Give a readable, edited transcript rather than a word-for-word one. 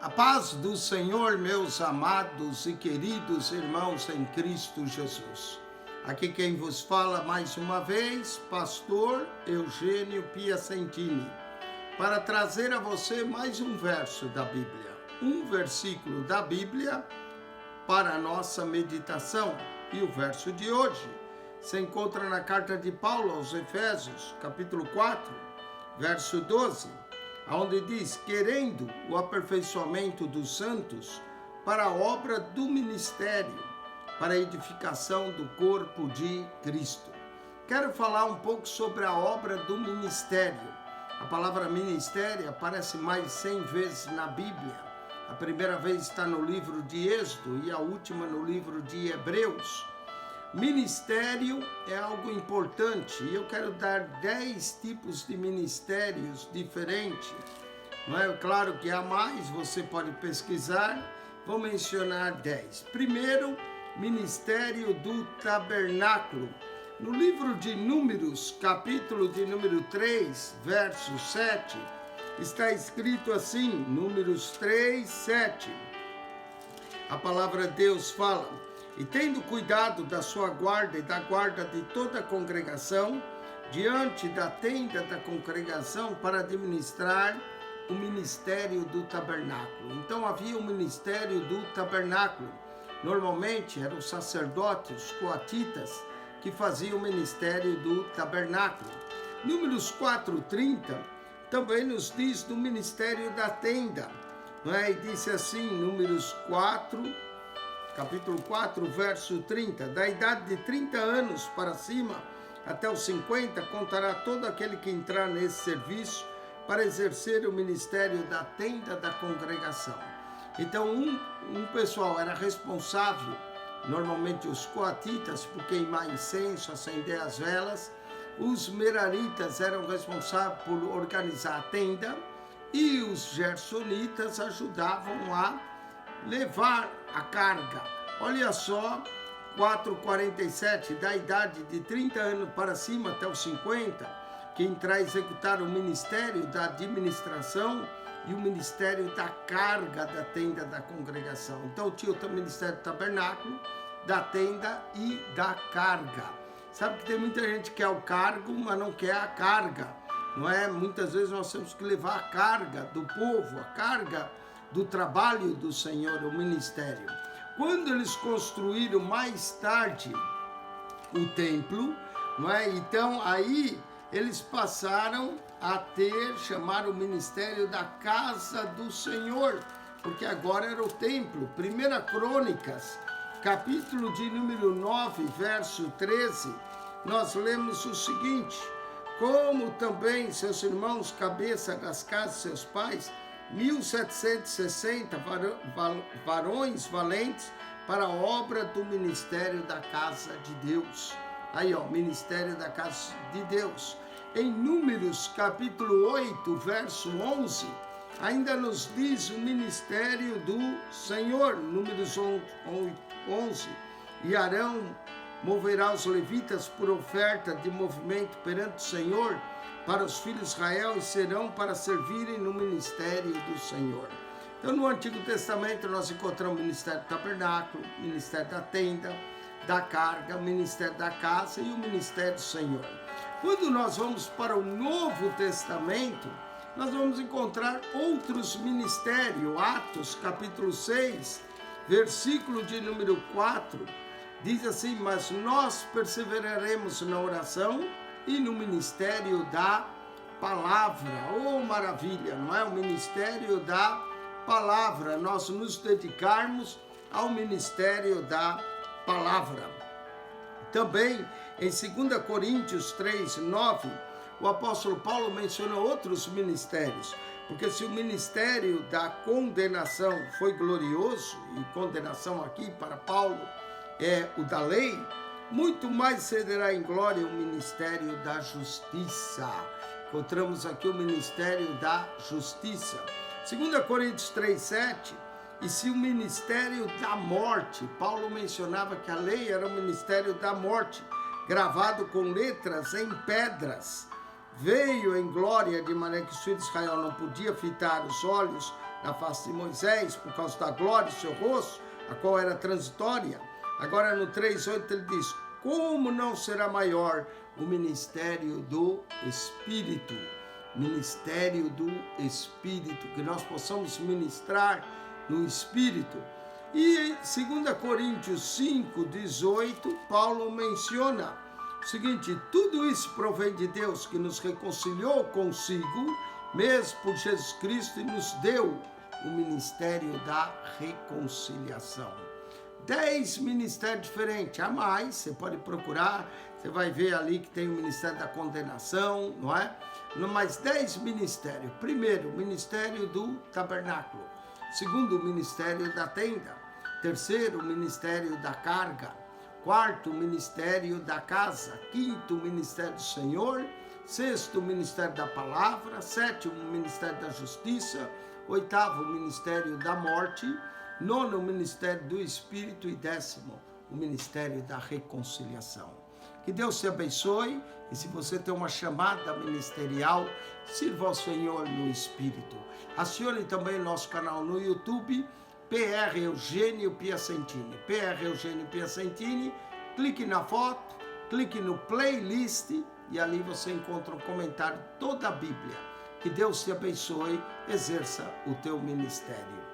A paz do Senhor, meus amados e queridos irmãos em Cristo Jesus. Aqui quem vos fala mais uma vez, pastor Eugênio Piacentini, para trazer a você mais um verso da Bíblia, um versículo da Bíblia para a nossa meditação. E o verso de hoje se encontra na carta de Paulo aos Efésios, capítulo 4, verso 12, onde diz: querendo o aperfeiçoamento dos santos para a obra do ministério, para a edificação do corpo de Cristo. Quero falar um pouco sobre a obra do ministério. A palavra ministério aparece mais 100 vezes na Bíblia. A primeira vez está no livro de Êxodo e a última no livro de Hebreus. Ministério é algo importante e eu quero dar 10 tipos de ministérios diferentes. Não é claro que há mais, você pode pesquisar. Vou mencionar 10. Primeiro, ministério do tabernáculo. No livro de Números, capítulo de número 3, verso 7, está escrito assim, Números 3, 7. A palavra de Deus fala: e tendo cuidado da sua guarda e da guarda de toda a congregação, diante da tenda da congregação, para administrar o ministério do tabernáculo. Então havia o ministério do tabernáculo. Normalmente eram os sacerdotes, os coatitas, que faziam o ministério do tabernáculo. Números 4:30 também nos diz do ministério da tenda. Não é? E disse assim, Números 4, capítulo 4, verso 30, da idade de 30 anos para cima, até os 50, contará todo aquele que entrar nesse serviço para exercer o ministério da tenda da congregação. Então, um pessoal era responsável, normalmente os coatitas, por queimar incenso, acender as velas. Os meraritas eram responsáveis por organizar a tenda e os gersonitas ajudavam a levar a carga. Olha só, 4:47, da idade de 30 anos para cima até os 50, que entrar a executar o ministério da administração e o ministério da carga da tenda da congregação. Então tinha o ministério do tabernáculo, da tenda e da carga. Sabe que tem muita gente que quer o cargo, mas não quer a carga, não é? Muitas vezes nós temos que levar a carga do povo, a carga do trabalho do Senhor, o ministério. Quando eles construíram mais tarde o templo, não é? Então aí eles passaram a chamar o ministério da casa do Senhor, porque agora era o templo. 1 Crônicas, capítulo de número 9, verso 13, nós lemos o seguinte: como também seus irmãos, cabeça das casas de seus pais, 1760 varões valentes para a obra do ministério da casa de Deus. Aí, ó, ministério da casa de Deus. Em Números, capítulo 8, verso 11, ainda nos diz o ministério do Senhor. Números 11. E Arão moverá os levitas por oferta de movimento perante o Senhor para os filhos de Israel, e serão para servirem no ministério do Senhor. Então, no Antigo Testamento, nós encontramos o ministério do tabernáculo, o ministério da tenda, da carga, o ministério da casa e o ministério do Senhor. Quando nós vamos para o Novo Testamento, nós vamos encontrar outros ministérios. Atos, capítulo 6, versículo de número 4, diz assim: mas nós perseveraremos na oração e no ministério da palavra. Oh, maravilha, não é? O ministério da palavra, nós nos dedicarmos ao ministério da palavra. Também em 2 Coríntios 3, 9, o apóstolo Paulo menciona outros ministérios, porque se o ministério da condenação foi glorioso, e condenação aqui para Paulo é o da lei, muito mais cederá em glória o ministério da justiça. Encontramos aqui o ministério da justiça. 2 Coríntios 3, 7, e se o ministério da morte, Paulo mencionava que a lei era o ministério da morte, gravado com letras em pedras, veio em glória, de maneira que os filhos de Israel não podiam fitar os olhos na face de Moisés, por causa da glória do seu rosto, a qual era transitória. Agora no 3:8 ele diz, como não será maior o ministério do Espírito? Ministério do Espírito, que nós possamos ministrar no Espírito. E 2 Coríntios 5:18, Paulo menciona o seguinte, tudo isso provém de Deus, que nos reconciliou consigo, mesmo por Jesus Cristo, e nos deu o ministério da reconciliação. 10 ministérios diferentes, a mais, você pode procurar, você vai ver ali que tem o ministério da condenação, não é? Mais 10 ministérios. Primeiro, o ministério do tabernáculo. Segundo, o ministério da tenda. Terceiro, o ministério da carga. Quarto, o ministério da casa. Quinto, o ministério do Senhor. Sexto, o ministério da palavra. Sétimo, o ministério da justiça. Oitavo, o ministério da morte. Nono, o ministério do Espírito. E 10º, o ministério da reconciliação. Que Deus te abençoe. E se você tem uma chamada ministerial, sirva ao Senhor no Espírito. Acione também nosso canal no YouTube, PR Eugênio Piacentini. PR Eugênio Piacentini. Clique na foto, clique no playlist e ali você encontra um comentário de toda a Bíblia. Que Deus te abençoe, exerça o teu ministério.